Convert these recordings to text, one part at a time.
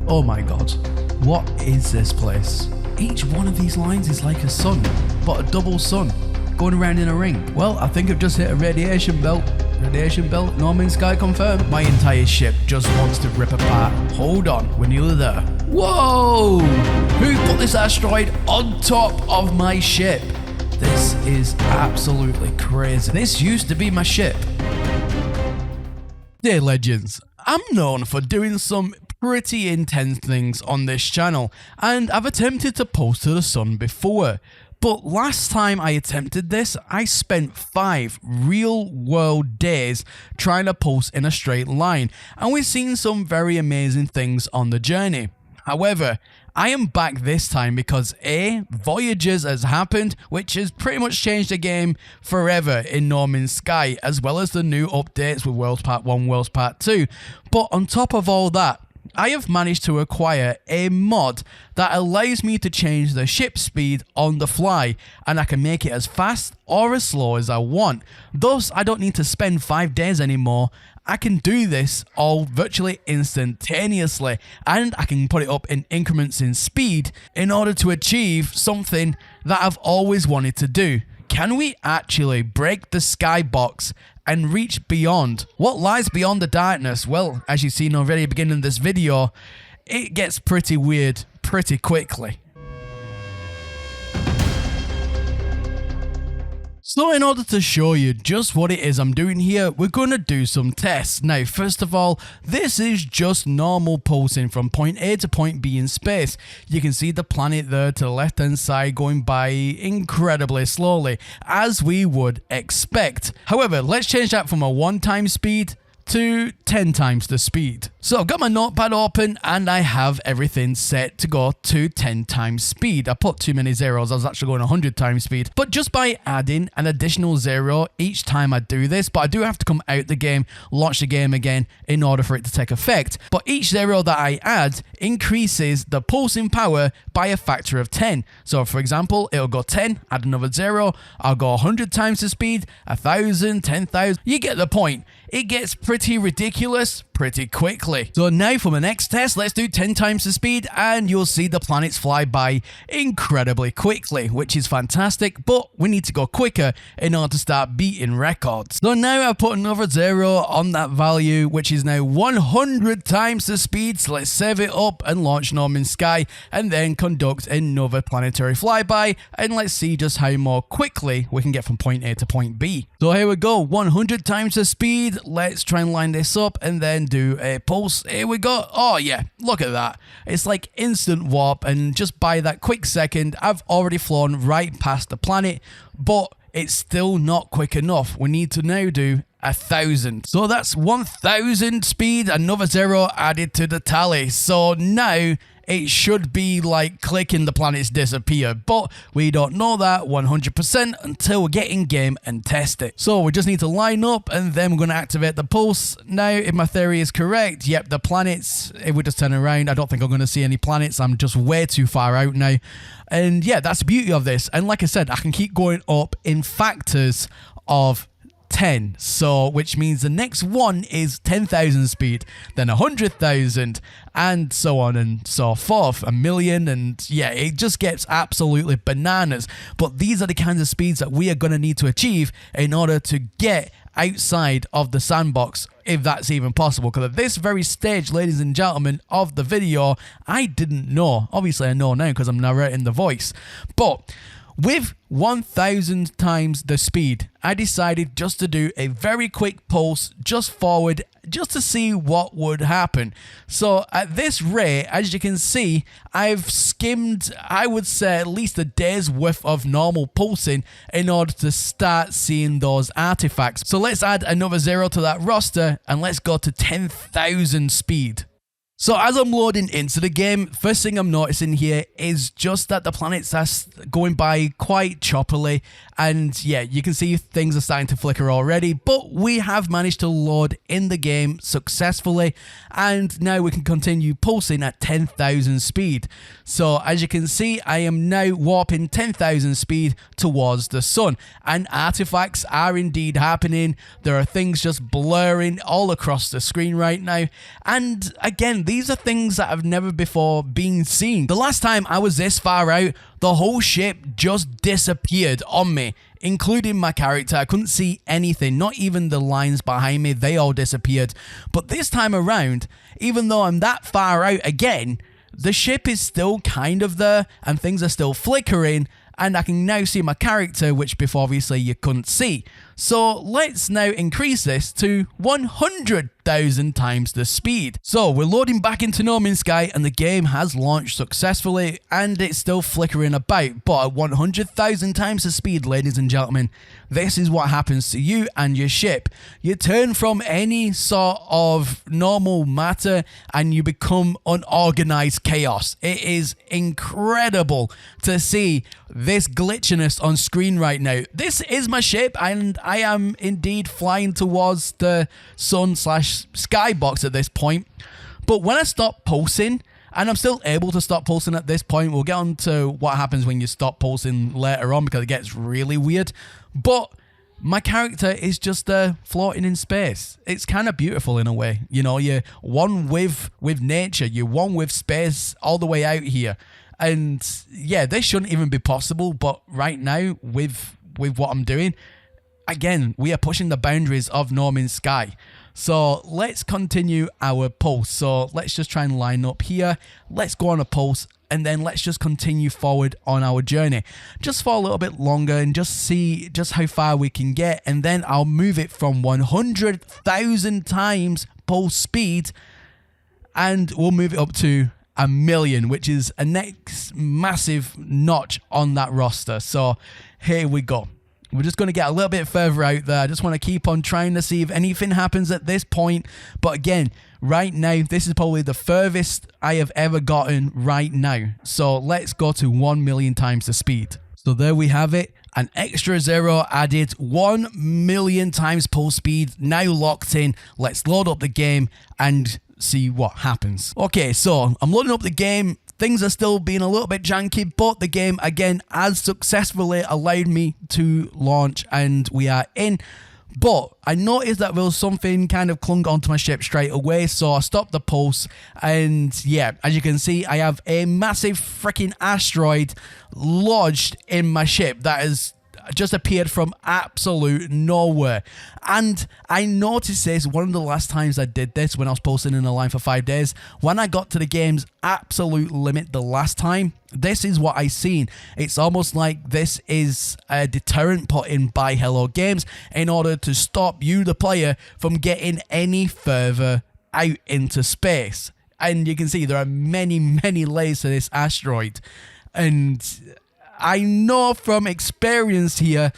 Oh my god, what is this place? Each one of these lines is like a sun, but a double sun, going around in a ring. Well, I think I've just hit a radiation belt. Radiation belt, no man's sky confirmed. My entire ship just wants to rip apart. Hold on, we're nearly there. Whoa! Who put this asteroid on top of my ship? This is absolutely crazy. This used to be my ship. Dear Legends, I'm known for doing some pretty intense things on this channel, and I've attempted to post to the sun before. But last time I attempted this, I spent 5 real world days trying to post in a straight line, and we've seen some very amazing things on the journey. However, I am back this time because A, Voyagers has happened, which has pretty much changed the game forever in No Man's Sky, as well as the new updates with Worlds Part 1, Worlds Part 2. But on top of all that, I have managed to acquire a mod that allows me to change the ship speed on the fly, and I can make it as fast or as slow as I want. Thus, I don't need to spend 5 days anymore. I can do this all virtually instantaneously, and I can put it up in increments in speed in order to achieve something that I've always wanted to do. Can we actually break the skybox and reach beyond? What lies beyond the darkness? Well, as you've seen already at the beginning of this video, it gets pretty weird pretty quickly. So in order to show you just what it is I'm doing here, we're going to do some tests. Now, first of all, this is just normal pulsing from point A to point B in space. You can see the planet there to the left hand side going by incredibly slowly, as we would expect. However, let's change that from a 1x speed to 10 times the speed. So I've got my notepad open and I have everything set to go to 10 times speed. I put too many zeros, I was actually going 100 times speed. But just by adding an additional 0 each time I do this, but I do have to come out the game, launch the game again in order for it to take effect. But each 0 that I add increases the pulsing power by a factor of 10. So for example, it'll go 10, add another 0, I'll go 100 times the speed, 1,000, 10,000, you get the point. It gets pretty ridiculous pretty quickly. So now for my next test, let's do 10 times the speed and you'll see the planets fly by incredibly quickly, which is fantastic, but we need to go quicker in order to start beating records. So now I've put another 0 on that value, which is now 100 times the speed. So let's save it up and launch No Man's Sky and then conduct another planetary flyby, and let's see just how more quickly we can get from point A to point B. So here we go, 100 times the speed. Let's try and line this up and then do a pulse. Here we go. Oh yeah, look at that. It's like instant warp, and just by that quick second, I've already flown right past the planet, but it's still not quick enough. We need to now do 1,000. So that's 1,000 speed, another 0 added to the tally. So now it should be like clicking the planets disappear, but we don't know that 100% until we get in game and test it. So we just need to line up and then we're going to activate the pulse. Now, if my theory is correct, yep, the planets, if we just turn around, I don't think I'm going to see any planets. I'm just way too far out now. And yeah, that's the beauty of this. And like I said, I can keep going up in factors of 10, so which means the next one is 10,000 speed, then 100,000, and so on and so forth, 1,000,000, and yeah, it just gets absolutely bananas. But these are the kinds of speeds that we are going to need to achieve in order to get outside of the sandbox, if that's even possible, because at this very stage, ladies and gentlemen, of the video, I didn't know. Obviously I know now because I'm narrating the voice, but with 1,000 times the speed, I decided just to do a very quick pulse just forward, just to see what would happen. So at this rate, as you can see, I've skimmed, I would say, at least a day's worth of normal pulsing in order to start seeing those artifacts. So let's add another 0 to that roster and let's go to 10,000 speed. So as I'm loading into the game, first thing I'm noticing here is just that the planets are going by quite choppily, and yeah, you can see things are starting to flicker already, but we have managed to load in the game successfully, and now we can continue pulsing at 10,000 speed. So as you can see, I am now warping 10,000 speed towards the sun, and artifacts are indeed happening. There are things just blurring all across the screen right now, and again, these are things that have never before been seen. The last time I was this far out, the whole ship just disappeared on me, including my character. I couldn't see anything, not even the lines behind me, they all disappeared. But this time around, even though I'm that far out again, the ship is still kind of there and things are still flickering, and I can now see my character, which before obviously you couldn't see. So let's now increase this to 100,000 times the speed. So we're loading back into No Man's Sky and the game has launched successfully and it's still flickering about. But at 100,000 times the speed, ladies and gentlemen, this is what happens to you and your ship. You turn from any sort of normal matter and you become unorganized chaos. It is incredible to see this glitchiness on screen right now. This is my ship and I am indeed flying towards the sun/skybox at this point. But when I stop pulsing, and I'm still able to stop pulsing at this point, we'll get on to what happens when you stop pulsing later on because it gets really weird. But my character is just floating in space. It's kind of beautiful in a way. You know, you're one with nature, you're one with space all the way out here. And yeah, this shouldn't even be possible, but right now with what I'm doing, again, we are pushing the boundaries of No Man's Sky. So let's continue our pulse. So let's just try and line up here. Let's go on a pulse and then let's just continue forward on our journey. Just for a little bit longer and just see just how far we can get. And then I'll move it from 100,000 times pulse speed and we'll move it up to 1,000,000, which is a next massive notch on that roster. So here we go. We're just going to get a little bit further out there. I just want to keep on trying to see if anything happens at this point. But again, right now, this is probably the furthest I have ever gotten right now. So let's go to 1,000,000 times the speed. So there we have it. An extra zero added, 1,000,000 times pulse speed, now locked in. Let's load up the game and see what happens. Okay, so I'm loading up the game. Things are still being a little bit janky, but the game, again, has successfully allowed me to launch, and we are in. But I noticed that there was something kind of clung onto my ship straight away, so I stopped the pulse, and yeah, as you can see, I have a massive freaking asteroid lodged in my ship that is just appeared from absolute nowhere. And I noticed this one of the last times I did this when I was posting in a line for 5 days. When I got to the game's absolute limit the last time, this is what I seen. It's almost like this is a deterrent put in by Hello Games in order to stop you, the player, from getting any further out into space. And you can see there are many, many layers to this asteroid. And I know from experience here,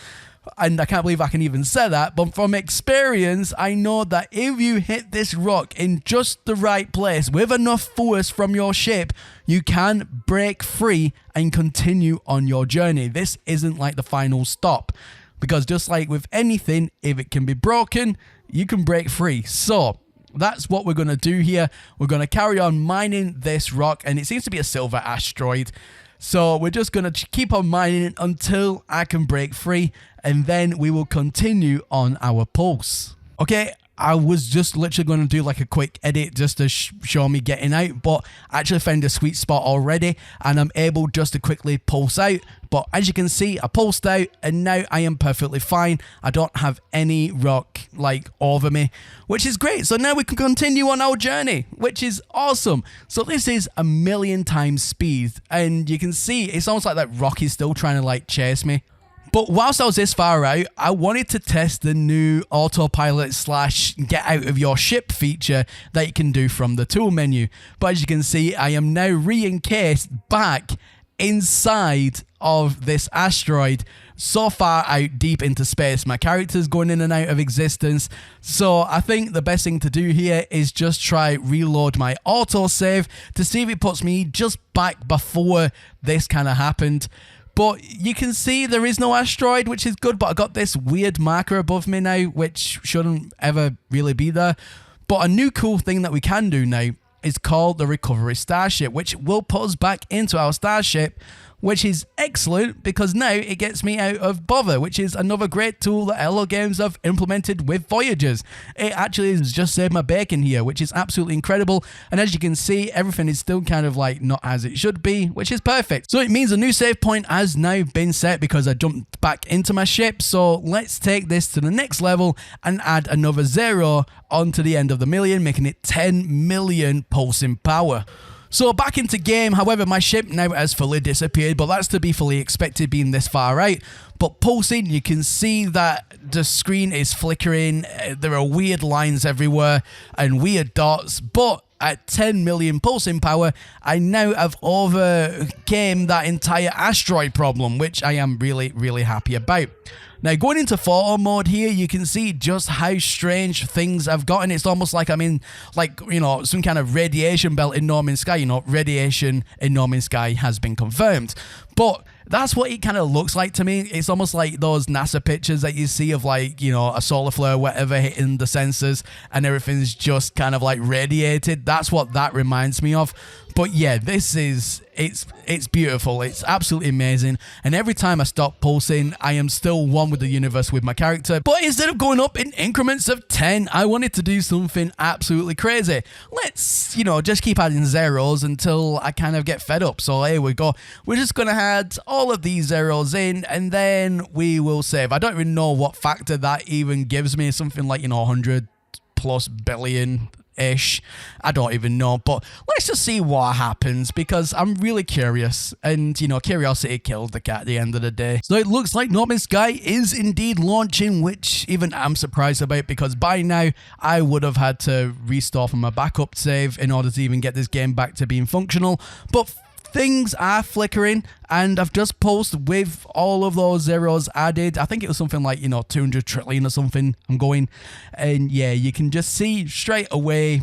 and I can't believe I can even say that, but from experience, I know that if you hit this rock in just the right place with enough force from your ship, you can break free and continue on your journey. This isn't like the final stop, because just like with anything, if it can be broken, you can break free. So that's what we're going to do here. We're going to carry on mining this rock, and it seems to be a silver asteroid. So we're just going to keep on mining it until I can break free, and then we will continue on our pulse. Okay, I was just literally going to do like a quick edit just to show me getting out, but I actually found a sweet spot already, and I'm able just to quickly pulse out. But as you can see, I pulsed out, and now I am perfectly fine. I don't have any rock like over me, which is great. So now we can continue on our journey, which is awesome. So this is 1,000,000 times speed, and you can see it's almost like that rock is still trying to like chase me. But whilst I was this far out, I wanted to test the new autopilot / get out of your ship feature that you can do from the tool menu. But as you can see, I am now re-encased back inside of this asteroid, so far out deep into space. My character's going in and out of existence. So I think the best thing to do here is just try reload my autosave to see if it puts me just back before this kind of happened. But you can see there is no asteroid, which is good, but I got this weird marker above me now, which shouldn't ever really be there. But a new cool thing that we can do now is called the recovery starship, which will put us back into our starship which is excellent because now it gets me out of bother, which is another great tool that Hello Games have implemented with Voyagers. It actually has just saved my bacon here, which is absolutely incredible. And as you can see, everything is still kind of like not as it should be, which is perfect. So it means a new save point has now been set because I jumped back into my ship. So let's take this to the next level and add another 0 onto the end of the million, making it 10 million pulsing power. So back into game, however, my ship now has fully disappeared, but that's to be fully expected being this far out. But pulsing, you can see that the screen is flickering, there are weird lines everywhere and weird dots, but at 10 million pulsing power, I now have overcame that entire asteroid problem, which I am really, really happy about. Now, going into photo mode here, you can see just how strange things have gotten. It's almost like I'm in, like, you know, some kind of radiation belt in No Man's Sky. You know, radiation in No Man's Sky has been confirmed. But that's what it kind of looks like to me. It's almost like those NASA pictures that you see of, like, you know, a solar flare, whatever, hitting the sensors and everything's just kind of like radiated. That's what that reminds me of. But yeah, this is, it's beautiful. It's absolutely amazing. And every time I stop pulsing, I am still one with the universe with my character. But instead of going up in increments of 10, I wanted to do something absolutely crazy. Let's, you know, just keep adding zeros until I kind of get fed up. So here we go. We're just going to add all of these zeros in and then we will save. I don't even know what factor that even gives me. Something like, you know, 100+ billion. Ish. I don't even know, but let's just see what happens because I'm really curious, and you know, curiosity killed the cat at the end of the day. So it looks like No Man's Sky is indeed launching, which even I'm surprised about because by now I would have had to restore from my backup save in order to even get this game back to being functional, but things are flickering and I've just posted with all of those zeros added. I think it was something like, you know, 200 trillion or something I'm going. And yeah, you can just see straight away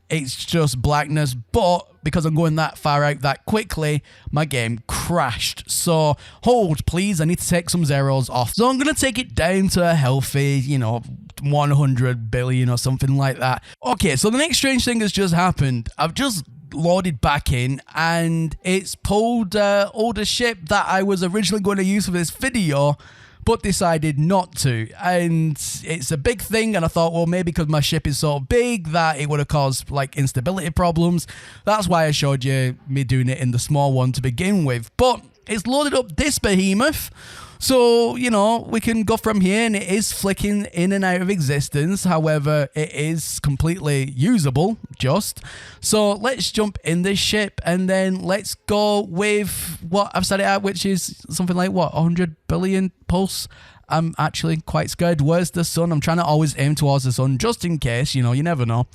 it's just blackness. But because I'm going that far out that quickly, my game crashed. So hold, please. I need to take some zeros off. So I'm going to take it down to a healthy, you know, 100 billion or something like that. Okay, so the next strange thing has just happened. I've just loaded back in and it's pulled older ship that I was originally going to use for this video but decided not to, and it's a big thing and I thought, well, maybe because my ship is so big that it would have caused like instability problems. That's why I showed you me doing it in the small one to begin with, but it's loaded up this behemoth. So, you know, we can go from here and it is flicking in and out of existence. However, it is completely usable, just. So let's jump in this ship and then let's go with what I've set it at, which is something like, what, 100 billion pulse? I'm actually quite scared. Where's the sun? I'm trying to always aim towards the sun just in case, you know, you never know.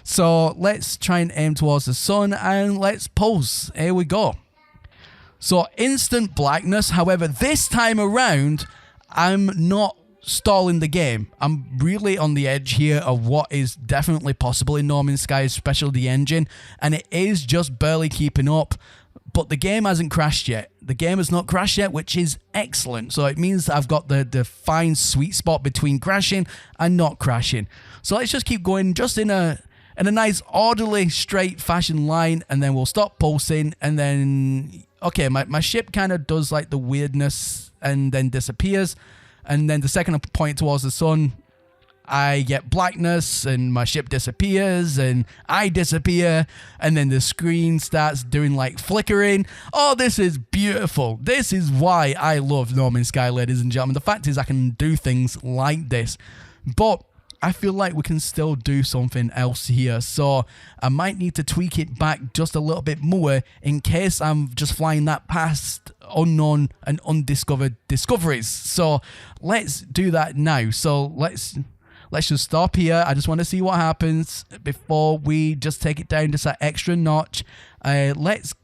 So let's try and aim towards the sun and let's pulse. Here we go. So instant blackness. However, this time around, I'm not stalling the game. I'm really on the edge here of what is definitely possible in No Man's Sky, especially the engine, and it is just barely keeping up. But the game hasn't crashed yet. The game has not crashed yet, which is excellent. So it means I've got the fine sweet spot between crashing and not crashing. So let's just keep going just in a nice orderly straight fashion line, and then we'll stop pulsing, and then okay, my ship kind of does like the weirdness and then disappears, and then the second I point towards the sun, I get blackness and my ship disappears and I disappear, and then the screen starts doing like flickering. Oh, this is beautiful. This is why I love No Man's Sky, ladies and gentlemen. The fact is I can do things like this, but I feel like we can still do something else here, so I might need to tweak it back just a little bit more in case I'm just flying that past unknown and undiscovered discoveries. So let's do that now. So let's just stop here. I just want to see what happens before we just take it down just that extra notch. Let's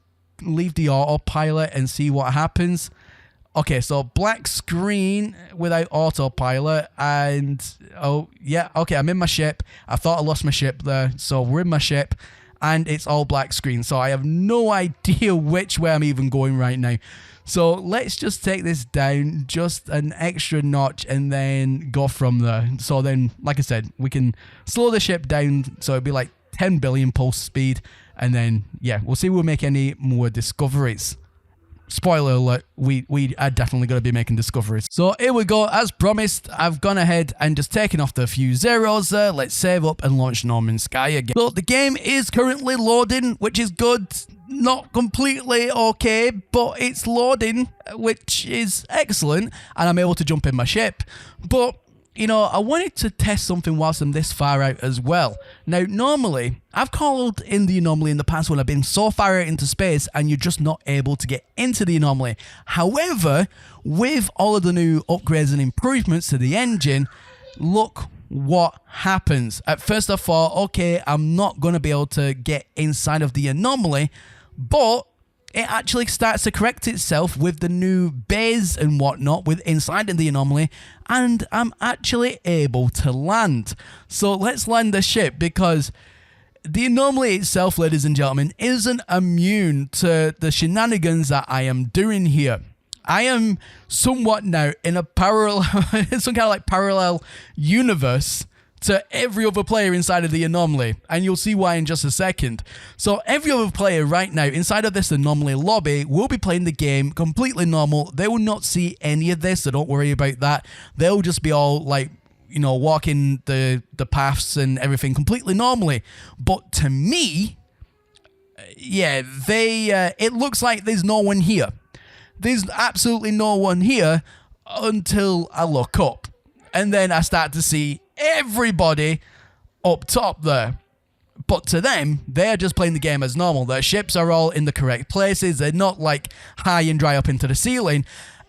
leave the autopilot and see what happens. Okay, so black screen without autopilot, and oh yeah, okay, I'm in my ship. I thought I lost my ship there, so we're in my ship and it's all black screen, so I have no idea which way I'm even going right now. So let's just take this down just an extra notch and then go from there. So then, like I said, we can slow the ship down so it'd be like 10 billion pulse speed, and then yeah, we'll see if we'll make any more discoveries. spoiler alert, we are definitely going to be making discoveries. So here we go. As promised, I've gone ahead and just taken off the few zeros there. Let's save up and launch No Man's Sky again. So the game is currently loading, which is good. Not completely okay, but it's loading, which is excellent, and I'm able to jump in my ship. But you know, I wanted to test something whilst I'm this far out as well. Now, normally, I've called in the anomaly in the past when I've been so far out into space and you're just not able to get into the anomaly. However, with all of the new upgrades and improvements to the engine, look what happens. At first I thought, okay, I'm not going to be able to get inside of the anomaly, but it actually starts to correct itself with the new bays and whatnot with inside of the anomaly, and I'm actually able to land. So let's land the ship, because the anomaly itself, ladies and gentlemen, isn't immune to the shenanigans that I am doing here. I am somewhat now in a parallel, some kind of like parallel universe to every other player inside of the anomaly, and you'll see why in just a second. So every other player right now inside of this anomaly lobby will be playing the game completely normal. They will not see any of this, so don't worry about that. They'll just be all like, you know, walking the paths and everything completely normally. But to me, yeah, it looks like there's no one here. There's absolutely no one here until I look up, and then I start to see everybody up top there. But to them, they're just playing the game as normal. Their ships are all in the correct places. They're not like high and dry up into the ceiling.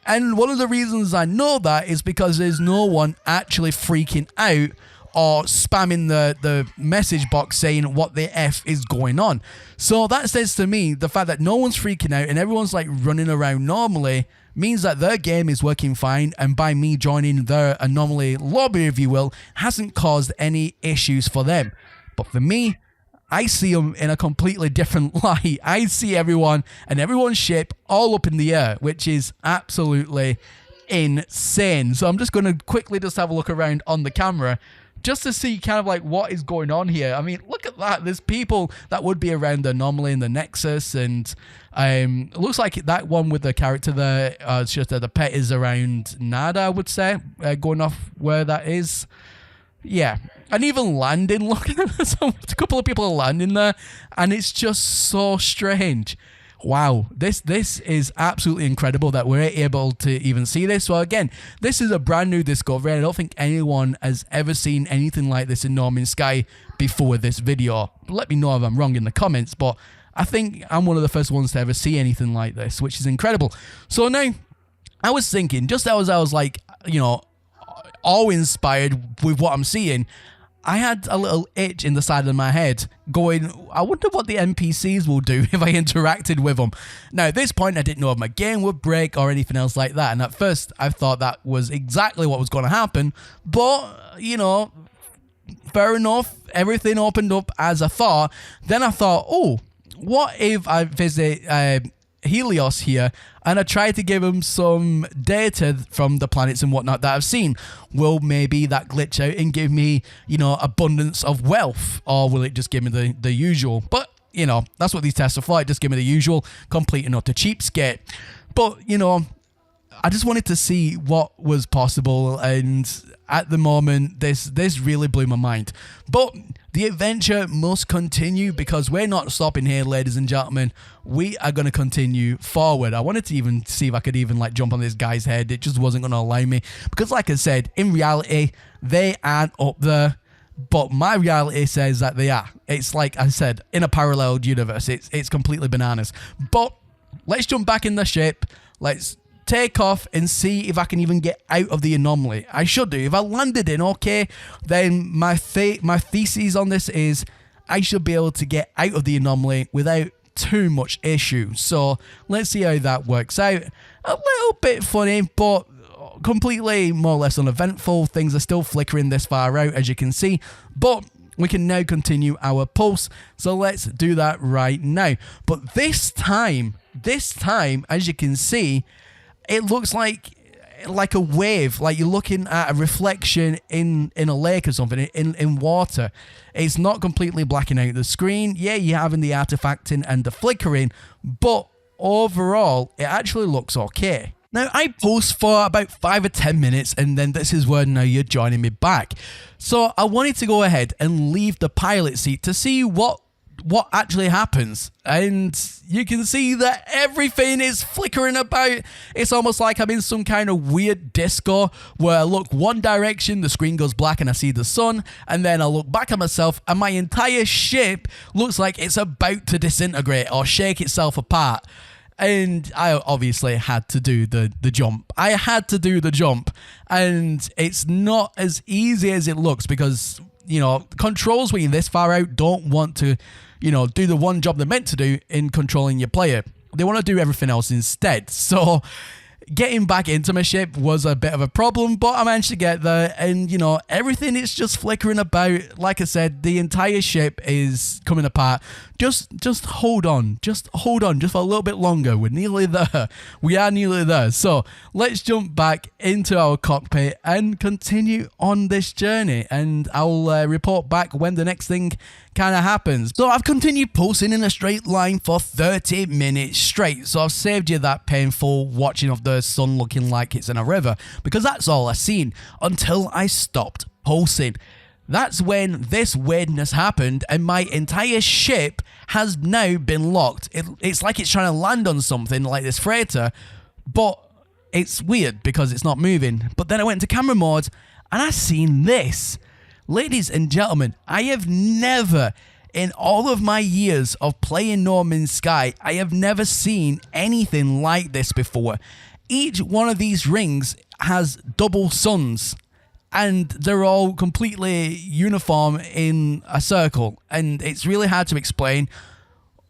And one of the reasons I know that is because there's no one actually freaking out or spamming the message box saying what the F is going on. So that says to me, the fact that no one's freaking out and everyone's like running around normally means that their game is working fine, and by me joining their anomaly lobby, if you will, hasn't caused any issues for them. But for me, I see them in a completely different light. I see everyone and everyone's ship all up in the air, which is absolutely insane. So I'm just going to quickly just have a look around on the camera just to see kind of like what is going on here. I mean, look at that. There's people that would be around the anomaly in the Nexus, and it looks like that one with the character there, it's just that the pet is around Nada, I would say, going off where that is. Yeah, and even landing, look, a couple of people are landing there, and it's just so strange. Wow, this is absolutely incredible that we're able to even see this. So again, this is a brand new discovery. I don't think anyone has ever seen anything like this in No Man's Sky before this video. Let me know if I'm wrong in the comments, but I think I'm one of the first ones to ever see anything like this, which is incredible. So now, I was thinking, just as I was like, you know, awe-inspired with what I'm seeing, I had a little itch in the side of my head going, I wonder what the NPCs will do if I interacted with them. Now, at this point, I didn't know if my game would break or anything else like that. And at first, I thought that was exactly what was going to happen. But, you know, fair enough. Everything opened up as I thought. Then I thought, oh, what if I visit Helios here and I try to give him some data from the planets and whatnot that I've seen? Will maybe that glitch out and give me, you know, abundance of wealth, or will it just give me the usual? But, you know, that's what these tests are for. Just give me the usual, complete and utter cheapskate. But, you know, I just wanted to see what was possible, and at the moment, this really blew my mind. But the adventure must continue, because we're not stopping here, ladies and gentlemen. We are going to continue forward. I wanted to even see if I could even like jump on this guy's head. It just wasn't going to allow me, because like I said, in reality, they aren't up there. But my reality says that they are. It's like I said, in a parallel universe. It's completely bananas. But let's jump back in the ship. Let's take off and see if I can even get out of the anomaly. I should do. If I landed in, okay, then my thesis on this is I should be able to get out of the anomaly without too much issue. So let's see how that works out. A little bit funny, but completely more or less uneventful. Things are still flickering this far out, as you can see, but we can now continue our pulse. So let's do that right now. But this time, as you can see, it looks like a wave, like you're looking at a reflection in a lake or something, in water. It's not completely blacking out the screen. Yeah, you're having the artifacting and the flickering, but overall, it actually looks okay. Now, I post for about 5 or 10 minutes, and then this is where now you're joining me back. So I wanted to go ahead and leave the pilot seat to see what actually happens. And you can see that everything is flickering about. It's almost like I'm in some kind of weird disco where I look one direction, the screen goes black and I see the sun, and then I look back at myself and my entire ship looks like it's about to disintegrate or shake itself apart. And I obviously had to do the jump. I had to do the jump. And it's not as easy as it looks because, you know, controls when you're this far out don't want to, you know, do the one job they're meant to do in controlling your player. They want to do everything else instead. So getting back into my ship was a bit of a problem, but I managed to get there, and, you know, everything is just flickering about. Like I said, the entire ship is coming apart. Just hold on. Just hold on just for a little bit longer. We're nearly there. We are nearly there. So let's jump back into our cockpit and continue on this journey, and I'll report back when the next thing kind of happens. So I've continued pulsing in a straight line for 30 minutes straight. So I've saved you that painful watching of the sun looking like it's in a river, because that's all I seen until I stopped pulsing. That's when this weirdness happened, and my entire ship has now been locked. It's like it's trying to land on something like this freighter, but it's weird because it's not moving. But then I went to camera mode and I seen this. Ladies and gentlemen, I have never, in all of my years of playing No Man's Sky, I have never seen anything like this before. Each one of these rings has double suns, and they're all completely uniform in a circle, and it's really hard to explain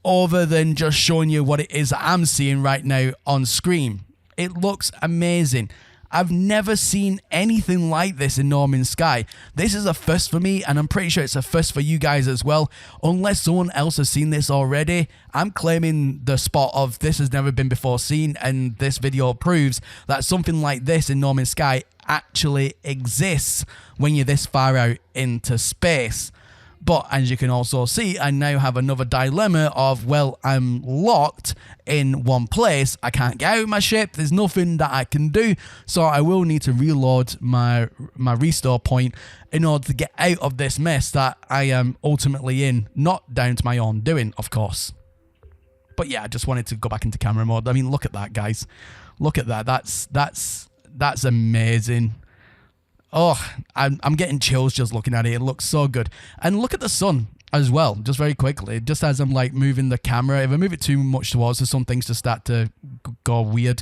other than just showing you what it is that I'm seeing right now on screen. It looks amazing. I've never seen anything like this in No Man's Sky. This is a first for me, and I'm pretty sure it's a first for you guys as well. Unless someone else has seen this already, I'm claiming the spot of this has never been before seen, and this video proves that something like this in No Man's Sky actually exists when you're this far out into space. But as you can also see, I now have another dilemma of, well, I'm locked in one place. I can't get out of my ship. There's nothing that I can do. So I will need to reload my restore point in order to get out of this mess that I am ultimately in. Not down to my own doing, of course. But yeah, I just wanted to go back into camera mode. I mean, look at that, guys. Look at that. That's amazing. Oh, I'm getting chills just looking at it. It looks so good. And look at the sun as well, just very quickly. Just as I'm like moving the camera, if I move it too much towards the sun, things just start to go weird.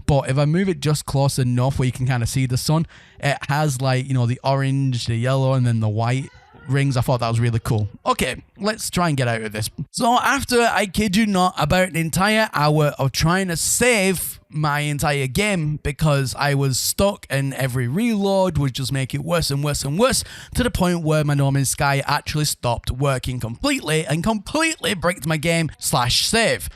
But if I move it just close enough where you can kind of see the sun, it has like, you know, the orange, the yellow, and then the white rings. I thought that was really cool. Okay, let's try and get out of this. So after, I kid you not, about an entire hour of trying to save my entire game because I was stuck and every reload would just make it worse and worse and worse, to the point where my No Man's Sky actually stopped working completely and completely bricked my game /save.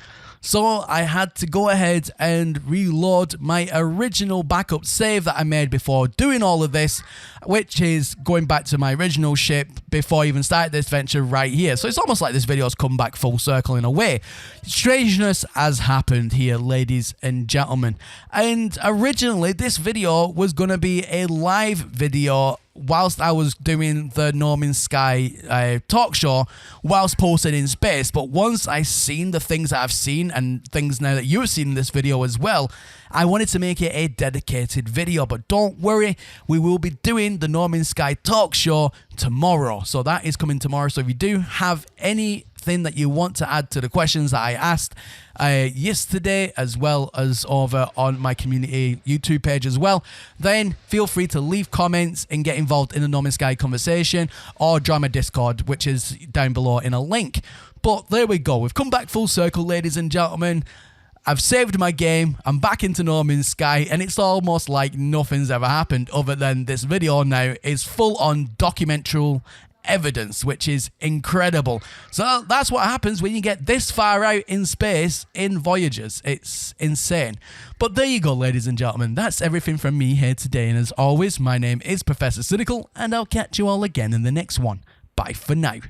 So I had to go ahead and reload my original backup save that I made before doing all of this, which is going back to my original ship before I even started this venture right here. So it's almost like this video has come back full circle in a way. Strangeness has happened here, ladies and gentlemen. And originally this video was going to be a live video whilst I was doing the No Man's Sky talk show whilst posting in space. But once I seen the things that I've seen and things now that you've seen in this video as well, I wanted to make it a dedicated video. But don't worry, we will be doing the No Man's Sky talk show tomorrow. So that is coming tomorrow. So if you do have anything that you want to add to the questions that I asked yesterday, as well as over on my community YouTube page as well, then feel free to leave comments and get involved in the No Man's Sky conversation, or join my Discord, which is down below in a link. But there we go. We've come back full circle, ladies and gentlemen. I've saved my game, I'm back into No Man's Sky, and it's almost like nothing's ever happened other than this video now is full on documentary evidence, which is incredible. So that's what happens when you get this far out in space in Voyagers. It's insane. But there you go, ladies and gentlemen. That's everything from me here today, and as always, my name is Professor Cynical, and I'll catch you all again in the next one. Bye for now.